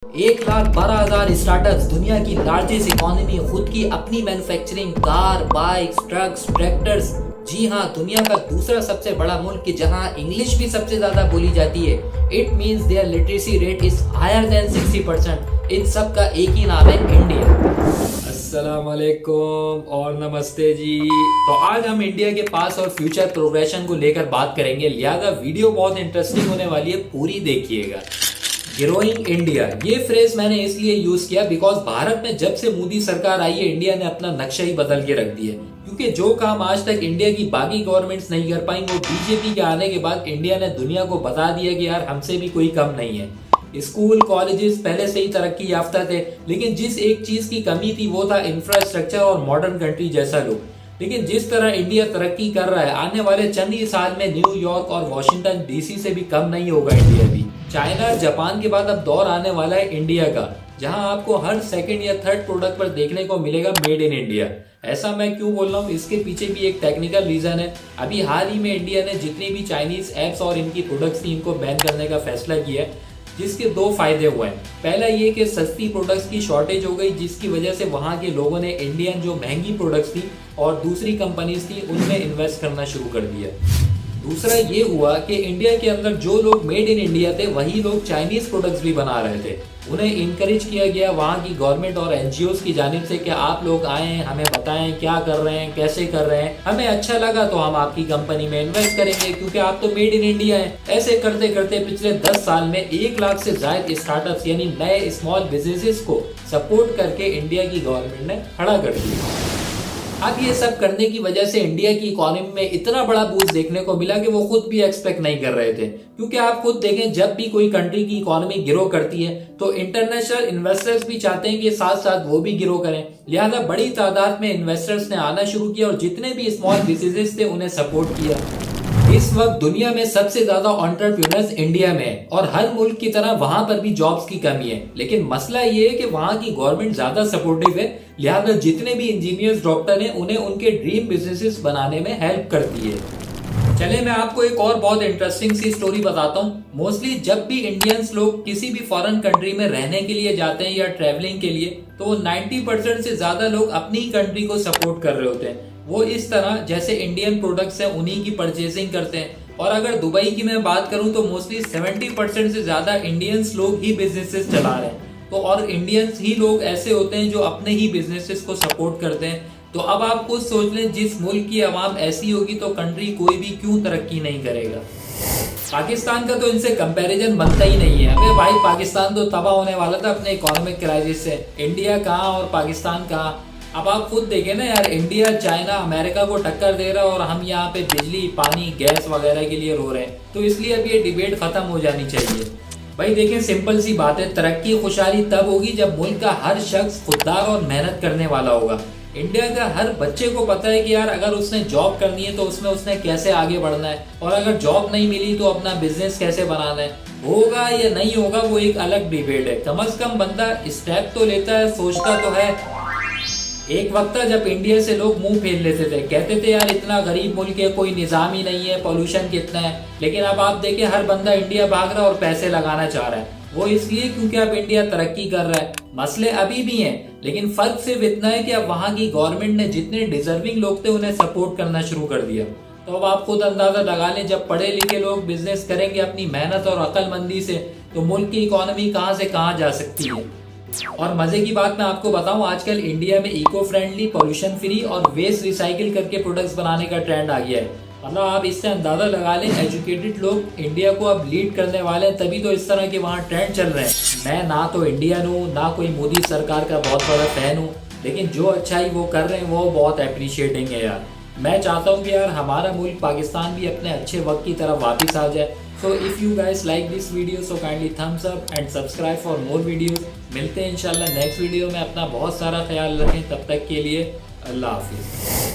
1,12,000 startups, दुनिया की largest economy, खुद की अपनी manufacturing, car, bikes, trucks, tractors. जी हाँ, दुनिया का दूसरा सबसे बड़ा मुल्क कि जहाँ इंग्लिश भी सबसे ज्यादा बोली जाती है। It means there literacy rate is higher than 60%। इन सब का एक ही नाम है, इंडिया। अस्सलाम वालेकुम और नमस्ते जी। तो आज हम इंडिया के पास और फ्यूचर प्रोग्रेशन को लेकर बात करेंगे, लिहाजा वीडियो बहुत इंटरेस्टिंग होने वाली है, पूरी देखिएगा। ग्रोइंग इंडिया, ये फ्रेज मैंने इसलिए यूज किया बिकॉज भारत में जब से मोदी सरकार आई है, इंडिया ने अपना नक्शा ही बदल के रख दिया। क्योंकि जो काम आज तक इंडिया की बाकी गवर्नमेंट्स नहीं कर पाई, वो बीजेपी के आने के बाद इंडिया ने दुनिया को बता दिया कि यार हमसे भी कोई कम नहीं है। स्कूल कॉलेजेस पहले से ही तरक्की याफ्ता थे, लेकिन जिस एक चीज की कमी थी वो था इंफ्रास्ट्रक्चर और मॉडर्न कंट्री जैसा लुक। लेकिन जिस तरह इंडिया तरक्की कर रहा है, आने वाले चंद ही साल में न्यूयॉर्क और वॉशिंगटन डीसी से भी कम नहीं होगा इंडिया भी। चाइना जापान के बाद अब दौर आने वाला है इंडिया का, जहां आपको हर सेकंड या थर्ड प्रोडक्ट पर देखने को मिलेगा मेड इन इंडिया। ऐसा मैं क्यों बोल रहा हूँ, इसके पीछे भी एक टेक्निकल रीजन है। अभी हाल ही में इंडिया ने जितनी भी चाइनीज एप्स और इनकी प्रोडक्ट्स थी, इनको बैन करने का फैसला किया है, जिसके दो फायदे हुए हैं। पहला ये कि सस्ती प्रोडक्ट्स की शॉर्टेज हो गई, जिसकी वजह से वहां के लोगों ने इंडियन जो महंगी प्रोडक्ट्स थी और दूसरी कंपनीज थी, उनमें इन्वेस्ट करना शुरू कर दिया। दूसरा ये हुआ कि इंडिया के अंदर जो लोग मेड इन इंडिया थे, वही लोग चाइनीज प्रोडक्ट्स भी बना रहे थे। उन्हें इनकरेज किया गया वहाँ की गवर्नमेंट और एनजीओज की जानिब से कि आप लोग आएं, हमें बताएं क्या कर रहे हैं, कैसे कर रहे हैं, हमें अच्छा लगा तो हम आपकी कंपनी में इन्वेस्ट करेंगे क्योंकि आप तो मेड इन इंडिया हैं। ऐसे करते करते पिछले 10 साल में 1 लाख से ज्यादा स्टार्टअप्स यानी नए स्मॉल बिजनेसेस को सपोर्ट करके इंडिया की गवर्नमेंट ने खड़ा कर दिया। अब ये सब करने की वजह से इंडिया की इकोनॉमी में इतना बड़ा बूस्ट देखने को मिला कि वो खुद भी एक्सपेक्ट नहीं कर रहे थे। क्योंकि आप खुद देखें, जब भी कोई कंट्री की इकोनॉमी ग्रो करती है तो इंटरनेशनल इन्वेस्टर्स भी चाहते हैं कि साथ साथ वो भी ग्रो करें। लिहाजा बड़ी तादाद में इन्वेस्टर्स ने आना शुरू किया और जितने भी स्मॉल बिजनेसेस थे उन्हें सपोर्ट किया। इस वक्त दुनिया में सबसे ज्यादा एंटरप्रेन्योर्स इंडिया में है और हर मुल्क की तरह वहां पर भी जॉब्स की कमी है। लेकिन मसला ये है कि वहां की गवर्नमेंट ज्यादा सपोर्टिव है, लिहाजा जितने भी इंजीनियर्स, डॉक्टर हैं, उन्हें उनके ड्रीम बिजनेसेस बनाने में हेल्प करती है। चले मैं आपको एक और बहुत इंटरेस्टिंग सी स्टोरी बताता हूँ। मोस्टली जब भी इंडियंस लोग किसी भी फॉरेन कंट्री में रहने के लिए जाते हैं या ट्रेवलिंग के लिए, तो 90% से ज्यादा लोग अपनी कंट्री को सपोर्ट कर रहे होते हैं। वो इस तरह जैसे इंडियन प्रोडक्ट्स हैं उन्हीं की परचेसिंग करते हैं। और अगर दुबई की मैं बात करूं तो मोस्टली 70% से ज्यादा इंडियंस लोग ही बिजनेसेस चला रहे हैं। तो और इंडियंस ही लोग ऐसे होते हैं जो अपने ही बिजनेसेस को सपोर्ट करते हैं। तो अब आप खुद सोच लें, जिस मुल्क की आवाम ऐसी होगी तो कंट्री कोई भी क्यों तरक्की नहीं करेगा। पाकिस्तान का तो इनसे कंपैरिजन बनता ही नहीं है। अबे भाई, पाकिस्तान तो तबाह होने वाला था अपने इकोनॉमिक क्राइसिस से। इंडिया कहाँ और पाकिस्तान कहाँ। अब आप खुद देखें ना यार, इंडिया चाइना अमेरिका को टक्कर दे रहा है और हम यहाँ पे बिजली, पानी, गैस वगैरह के लिए रो रहे हैं। तो इसलिए अब ये डिबेट खत्म हो जानी चाहिए। भाई देखें, सिंपल सी बात है, तरक्की खुशहाली तब होगी जब मुल्क का हर शख्स खुददार और मेहनत करने वाला होगा। इंडिया का हर बच्चे को पता है कि यार अगर उसने जॉब करनी है तो उसमें उसने कैसे आगे बढ़ना है, और अगर जॉब नहीं मिली तो अपना बिजनेस कैसे बनाना है। होगा या नहीं होगा वो एक अलग डिबेट है। कम से कम बंदा स्टेप तो लेता है, सोचता तो है। एक वक्त था जब इंडिया से लोग मुंह फेर लेते थे, कहते थे यार इतना गरीब मुल्क है, कोई निजाम ही नहीं है, पोल्यूशन कितना है। लेकिन अब आप देखें, हर बंदा इंडिया भाग रहा है और पैसे लगाना चाह रहा है। वो इसलिए क्योंकि अब इंडिया तरक्की कर रहा है। मसले अभी भी हैं, लेकिन फर्क सिर्फ इतना है कि अब वहां की गवर्नमेंट ने जितने डिजर्विंग लोग थे उन्हें सपोर्ट करना शुरू कर दिया। तो अब आप खुद अंदाजा लगा लें, जब पढ़े लिखे लोग बिजनेस करेंगे अपनी मेहनत और अक्लमंदी से, तो मुल्क की इकोनॉमी कहाँ से कहाँ जा सकती है। और मजे की बात मैं आपको बताऊं, आजकल इंडिया में इको फ्रेंडली, पॉल्यूशन फ्री और वेस्ट रिसाइकिल करके प्रोडक्ट्स बनाने का ट्रेंड आ गया है। मतलब आप इससे अंदाजा लगा लें, एजुकेटेड लोग इंडिया को अब लीड करने वाले हैं, तभी तो इस तरह के वहाँ ट्रेंड चल रहे हैं। मैं ना तो इंडियन हूँ, ना कोई मोदी सरकार का बहुत बड़ा फैन हूँ, लेकिन जो अच्छाई वो कर रहे हैं वो बहुत अप्रिशिएटिंग है यार। मैं चाहता हूँ कि यार हमारा मुल्क पाकिस्तान भी अपने अच्छे वक्त की तरफ वापस आ जाए। So if you guys like this video, so kindly thumbs up and subscribe for more videos। मिलते हैं इंशाल्लाह नेक्स्ट वीडियो में। अपना बहुत सारा ख्याल रखें, तब तक के लिए अल्लाह हाफिज़।